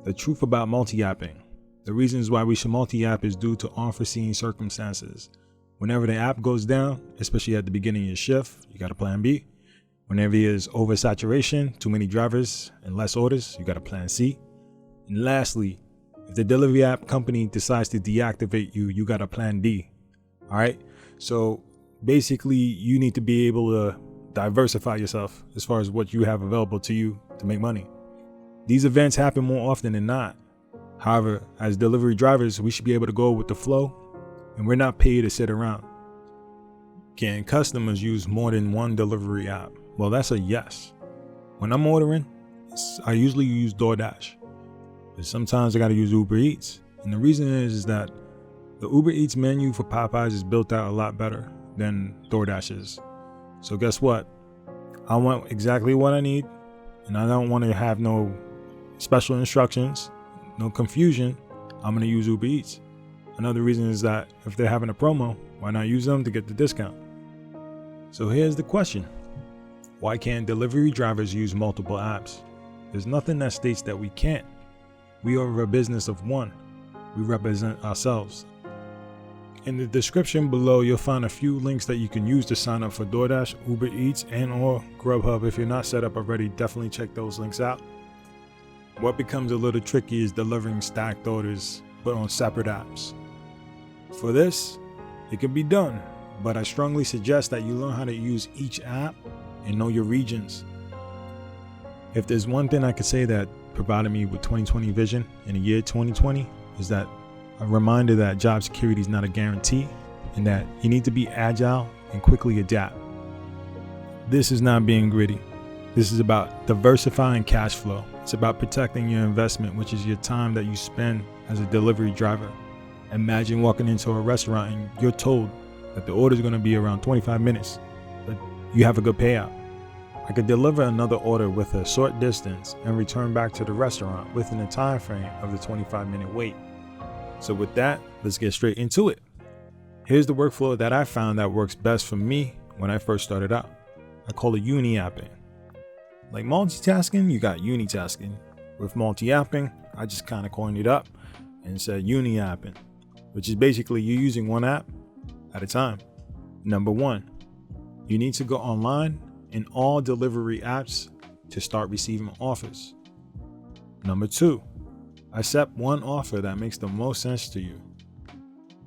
The truth about multi-apping. The reasons why we should multi-app is due to unforeseen circumstances. Whenever the app goes down, especially at the beginning of your shift, you got a plan B. Whenever there's oversaturation, too many drivers and less orders, you got a plan C. And lastly, if the delivery app company decides to deactivate you, you got a plan D. All right. So basically, you need to be able to diversify yourself as far as what you have available to you to make money. These events happen more often than not. However, as delivery drivers, we should be able to go with the flow, and we're not paid to sit around. Can customers use more than one delivery app? Well, that's a yes. When I'm ordering, I usually use DoorDash, but sometimes I got to use UberEats. And the reason is that the UberEats menu for Popeyes is built out a lot better than DoorDash's. So guess what? I want exactly what I need, and I don't want to have no special instructions, no confusion. I'm going to use UberEats. Another reason is that if they're having a promo, why not use them to get the discount? So here's the question. Why can't delivery drivers use multiple apps? There's nothing that states that we can't. We are a business of one. We represent ourselves. In the description below, you'll find a few links that you can use to sign up for DoorDash, UberEats, and or GrubHub. If you're not set up already, definitely check those links out. What becomes a little tricky is delivering stacked orders, but on separate apps. For this, it can be done, but I strongly suggest that you learn how to use each app and know your regions. If there's one thing I could say that provided me with 2020 vision in the year 2020 is that a reminder that job security is not a guarantee and that you need to be agile and quickly adapt. This is not being greedy. This is about diversifying cash flow. It's about protecting your investment, which is your time that you spend as a delivery driver. Imagine walking into a restaurant and you're told that the order is going to be around 25 minutes, but you have a good payout. I could deliver another order with a short distance and return back to the restaurant within the time frame of the 25-minute wait. So with that, let's get straight into it. Here's the workflow that I found that works best for me when I first started out. I call it uni-apping. Like multitasking, you got unitasking. With multi-apping, I just kind of coined it up and said uni-apping, which is basically you using one app at a time. Number one, you need to go online in all delivery apps to start receiving offers. Number two, accept one offer that makes the most sense to you.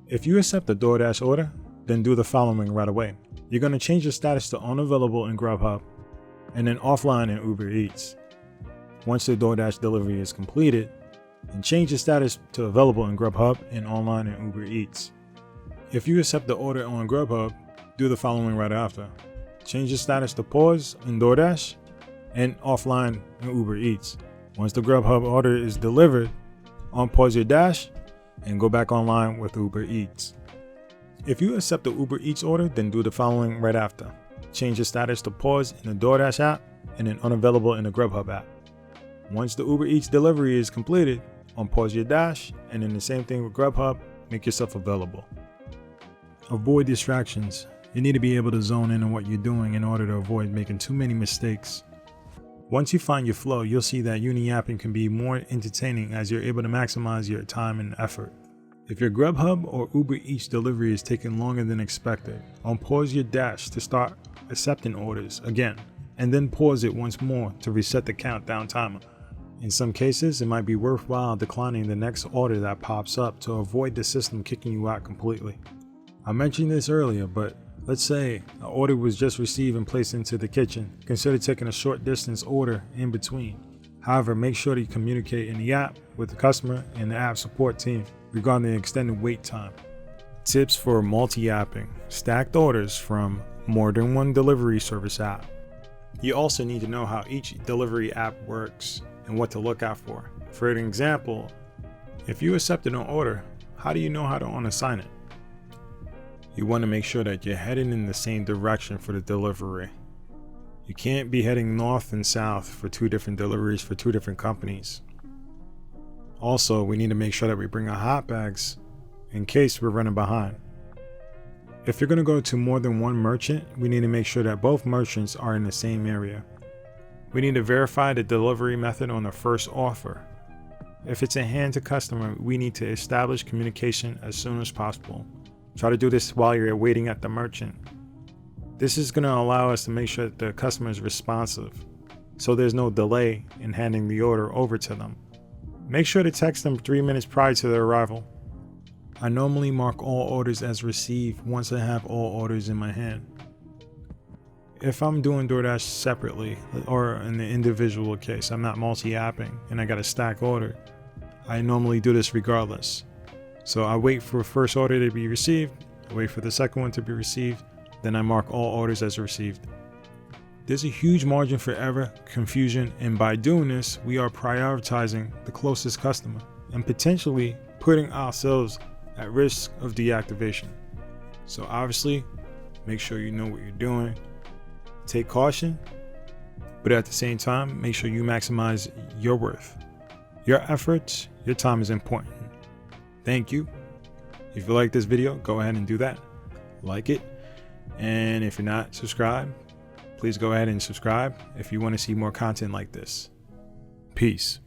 If you accept a DoorDash order, then do the following right away. You're going to change your status to unavailable in GrubHub and then offline in UberEats. Once the DoorDash delivery is completed, then change the status to available in GrubHub and online in UberEats. If you accept the order on GrubHub, do the following right after. Change the status to pause in DoorDash and offline in UberEats. Once the GrubHub order is delivered, unpause your dash and go back online with UberEats. If you accept the UberEats order, then do the following right after. Change the status to pause in the DoorDash app and then unavailable in the GrubHub app. Once the UberEats delivery is completed, unpause your dash and then the same thing with GrubHub, make yourself available. Avoid distractions. You need to be able to zone in on what you're doing in order to avoid making too many mistakes. Once you find your flow, you'll see that uni-apping can be more entertaining as you're able to maximize your time and effort. If your GrubHub or UberEats delivery is taking longer than expected, unpause your dash to start accepting orders again, and then pause it once more to reset the countdown timer. In some cases, it might be worthwhile declining the next order that pops up to avoid the system kicking you out completely. I mentioned this earlier, but let's say an order was just received and placed into the kitchen. Consider taking a short distance order in between. However, make sure that you communicate in the app with the customer and the app support team regarding the extended wait time. Tips for multi-apping. Stacked orders from more than one delivery service app. You also need to know how each delivery app works and what to look out for. For an example, if you accepted an order, how do you know how to unassign it? You want to make sure that you're heading in the same direction for the delivery. You can't be heading north and south for two different deliveries for two different companies. Also, we need to make sure that we bring our hot bags in case we're running behind. If you're going to go to more than one merchant, we need to make sure that both merchants are in the same area. We need to verify the delivery method on the first offer. If it's a hand to customer, we need to establish communication as soon as possible. Try to do this while you're waiting at the merchant. This is going to allow us to make sure that the customer is responsive, so there's no delay in handing the order over to them. Make sure to text them 3 minutes prior to their arrival. I normally mark all orders as received once I have all orders in my hand. If I'm doing DoorDash separately, or in the individual case, I'm not multi-apping and I got a stack order, I normally do this regardless. So I wait for the first order to be received, I wait for the second one to be received, then I mark all orders as received. There's a huge margin for error, confusion, and by doing this, we are prioritizing the closest customer and potentially putting ourselves at risk of deactivation. So obviously, make sure you know what you're doing. Take caution, but at the same time, make sure you maximize your worth. Your efforts, your time is important. Thank you. If you like this video, go ahead and do that. Like it. And if you're not subscribed, please go ahead and subscribe if you want to see more content like this. Peace.